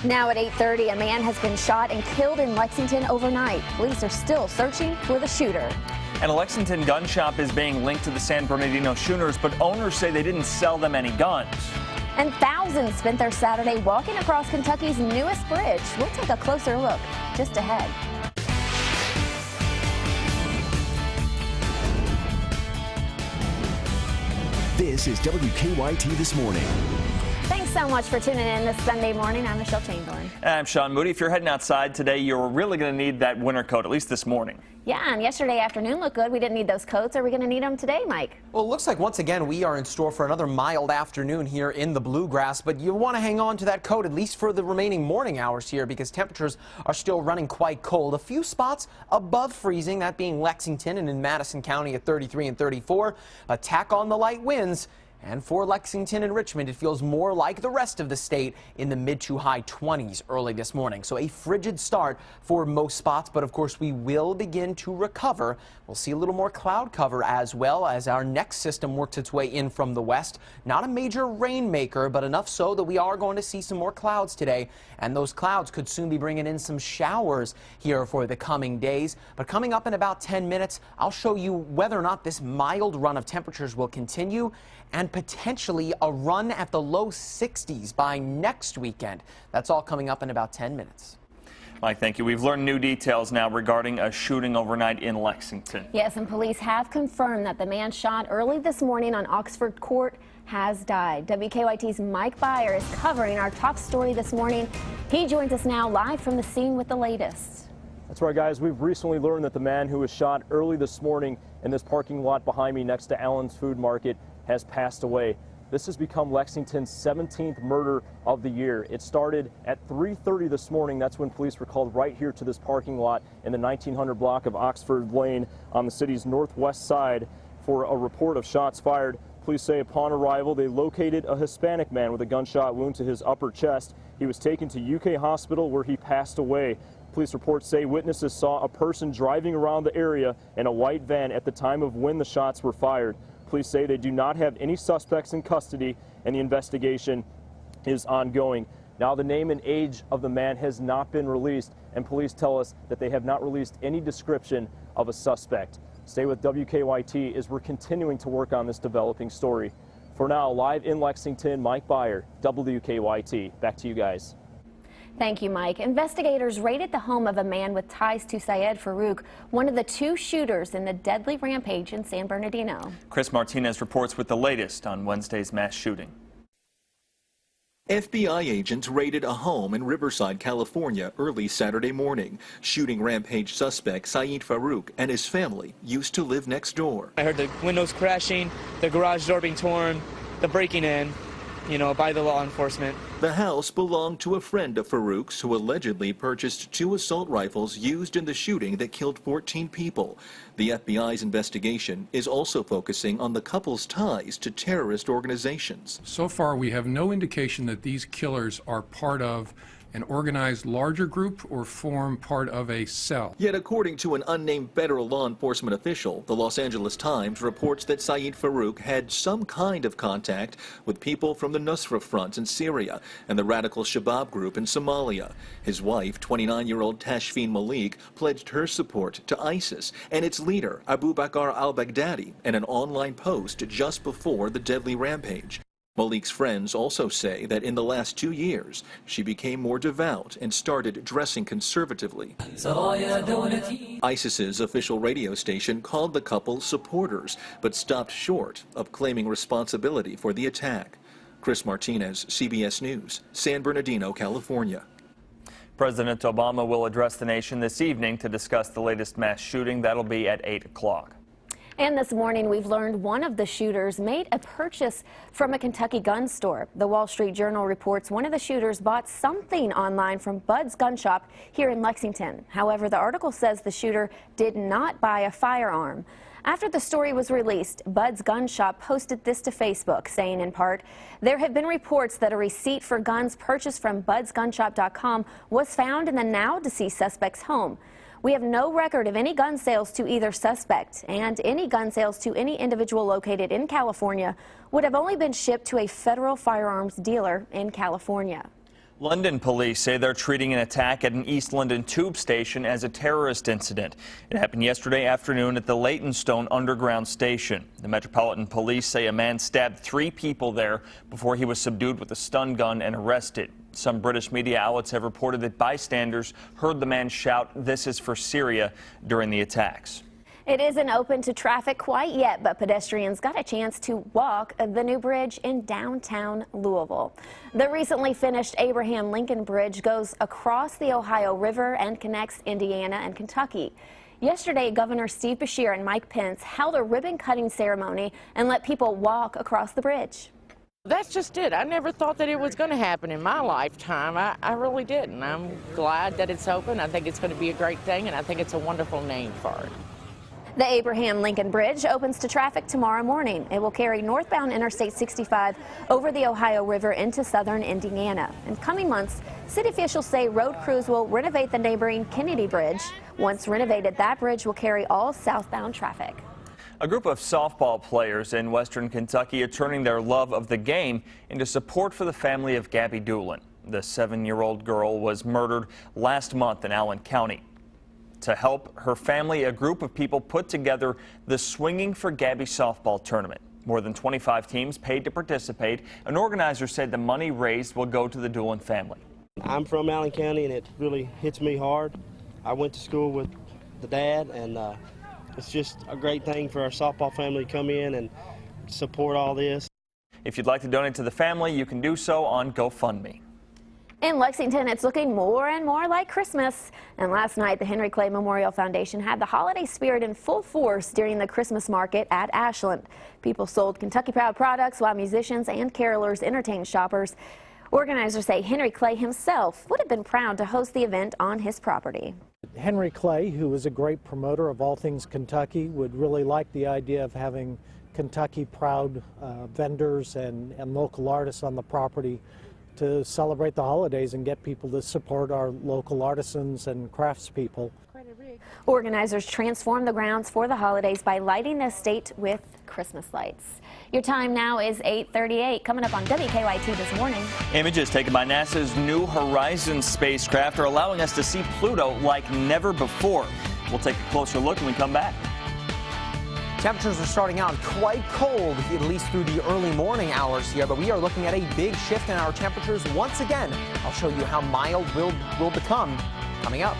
Now at 8:30, a man has been shot and killed in Lexington overnight. Police are still searching for the shooter. And a Lexington gun shop is being linked to the San Bernardino shooters, but owners say they didn't sell them any guns. And thousands spent their Saturday walking across Kentucky's newest bridge. We'll take a closer look just ahead. This is WKYT This Morning. Thanks so much for tuning in this Sunday morning. I'm Michelle Chamberlain. I'm Sean Moody. If you're heading outside today, you're really going to need that winter coat, at least this morning. Yeah, and yesterday afternoon looked good. We didn't need those coats. Are we going to need them today, Mike? Well, it looks like once again we are in store for another mild afternoon here in the bluegrass, but you want to hang on to that coat at least for the remaining morning hours here because temperatures are still running quite cold. A few spots above freezing, that being Lexington and in Madison County at 33 and 34. Tack on the light winds. And for Lexington and Richmond, it feels more like the rest of the state in the mid to high 20s early this morning. So a frigid start for most spots, but of course we will begin to recover. We'll see a little more cloud cover as well as our next system works its way in from the west. Not a major rainmaker, but enough so that we are going to see some more clouds today. And those clouds could soon be bringing in some showers here for the coming days. But coming up in about 10 minutes, I'll show you whether or not this mild run of temperatures will continue and potentially a run at the low 60s by next weekend. That's all coming up in about 10 minutes. Mike, thank you. We've learned new details now regarding a shooting overnight in Lexington. Yes, and police have confirmed that the man shot early this morning on Oxford Court has died. WKYT's Mike Byer is covering our top story this morning. He joins us now live from the scene with the latest. That's right, guys. We've recently learned that the man who was shot early this morning in this parking lot behind me next to Allen's Food Market has passed away. This has become Lexington's 17th murder of the year. It started at 3:30 this morning. That's when police were called right here to this parking lot in the 1900 block of Oxford Lane on the city's northwest side for a report of shots fired. Police say upon arrival, they located a Hispanic man with a gunshot wound to his upper chest. He was taken to UK Hospital where he passed away. Police reports say witnesses saw a person driving around the area in a white van at the time of when the shots were fired. Police say they do not have any suspects in custody and the investigation is ongoing. Now, the name and age of the man has not been released, and police tell us that they have not released any description of a suspect. Stay with WKYT as we're continuing to work on this developing story. For now, live in Lexington, Mike Byer, WKYT. Back to you guys. Thank you, Mike. Investigators raided the home of a man with ties to Syed Farouk, one of the two shooters in the deadly rampage in San Bernardino. Chris Martinez reports with the latest on Wednesday's mass shooting. FBI agents raided a home in Riverside, California early Saturday morning. Shooting rampage suspect Syed Farouk and his family used to live next door. I heard the windows crashing, the garage door being torn, the breaking in, by the law enforcement. The house belonged to a friend of Farouk's who allegedly purchased 2 assault rifles used in the shooting that killed 14 people. The FBI's investigation is also focusing on the couple's ties to terrorist organizations. So far, we have no indication that these killers are part of an organized larger group or form part of a cell. Yet according to an unnamed federal law enforcement official, the Los Angeles Times reports that Syed Farouk had some kind of contact with people from the Nusra Front in Syria and the radical Shabab group in Somalia. His wife, 29-year-old Tashfeen Malik, pledged her support to ISIS and its leader, Abu Bakr al-Baghdadi, in an online post just before the deadly rampage. Malik's friends also say that in the last 2 years, she became more devout and started dressing conservatively. ISIS's official radio station called the couple supporters, but stopped short of claiming responsibility for the attack. Chris Martinez, CBS News, San Bernardino, California. President Obama will address the nation this evening to discuss the latest mass shooting. That'll be at 8 o'clock. And this morning, we've learned one of the shooters made a purchase from a Kentucky gun store. The Wall Street Journal reports one of the shooters bought something online from Bud's Gun Shop here in Lexington. However, the article says the shooter did not buy a firearm. After the story was released, Bud's Gun Shop posted this to Facebook, saying in part, "There have been reports that a receipt for guns purchased from budsgunshop.com was found in the now deceased suspect's home. We have no record of any gun sales to either suspect, and any gun sales to any individual located in California would have only been shipped to a federal firearms dealer in California." London police say they're treating an attack at an East London tube station as a terrorist incident. It happened yesterday afternoon at the Leytonstone Underground station. The Metropolitan Police say a man stabbed 3 people there before he was subdued with a stun gun and arrested. Some British media outlets have reported that bystanders heard the man shout, "This is for Syria," during the attacks. It isn't open to traffic quite yet, but pedestrians got a chance to walk the new bridge in downtown Louisville. The recently finished Abraham Lincoln Bridge goes across the Ohio River and connects Indiana and Kentucky. Yesterday, Governor Steve Beshear and Mike Pence held a ribbon-cutting ceremony and let people walk across the bridge. That's just it. I never thought that it was going to happen in my lifetime. I really didn't. I'm glad that it's open. I think it's going to be a great thing, and I think it's a wonderful name for it. The Abraham Lincoln Bridge opens to traffic tomorrow morning. It will carry northbound Interstate 65 over the Ohio River into southern Indiana. In coming months, city officials say road crews will renovate the neighboring Kennedy Bridge. Once renovated, that bridge will carry all southbound traffic. A group of softball players in western Kentucky are turning their love of the game into support for the family of Gabby Doolin. The 7-year-old girl was murdered last month in Allen County. To help her family, a group of people put together the Swinging for Gabby softball tournament. More than 25 teams paid to participate. An organizer said the money raised will go to the Doolin family. I'm from Allen County, and it really hits me hard. I went to school with the dad, and it's just a great thing for our softball family to come in and support all this. If you'd like to donate to the family, you can do so on GoFundMe. In Lexington, it's looking more and more like Christmas. And last night, the Henry Clay Memorial Foundation had the holiday spirit in full force during the Christmas market at Ashland. People sold Kentucky Proud products while musicians and carolers entertained shoppers. Organizers say Henry Clay himself would have been proud to host the event on his property. Henry Clay, who was a great promoter of all things Kentucky, would really like the idea of having Kentucky Proud vendors and local artists on the property to celebrate the holidays and get people to support our local artisans and craftspeople. Organizers transformed the grounds for the holidays by lighting the estate with Christmas lights. Your time now is 8:38. Coming up on WKYT this morning. Images taken by NASA's New Horizons spacecraft are allowing us to see Pluto like never before. We'll take a closer look when we come back. Temperatures are starting out quite cold, at least through the early morning hours here, but we are looking at a big shift in our temperatures once again. I'll show you how mild will become coming up.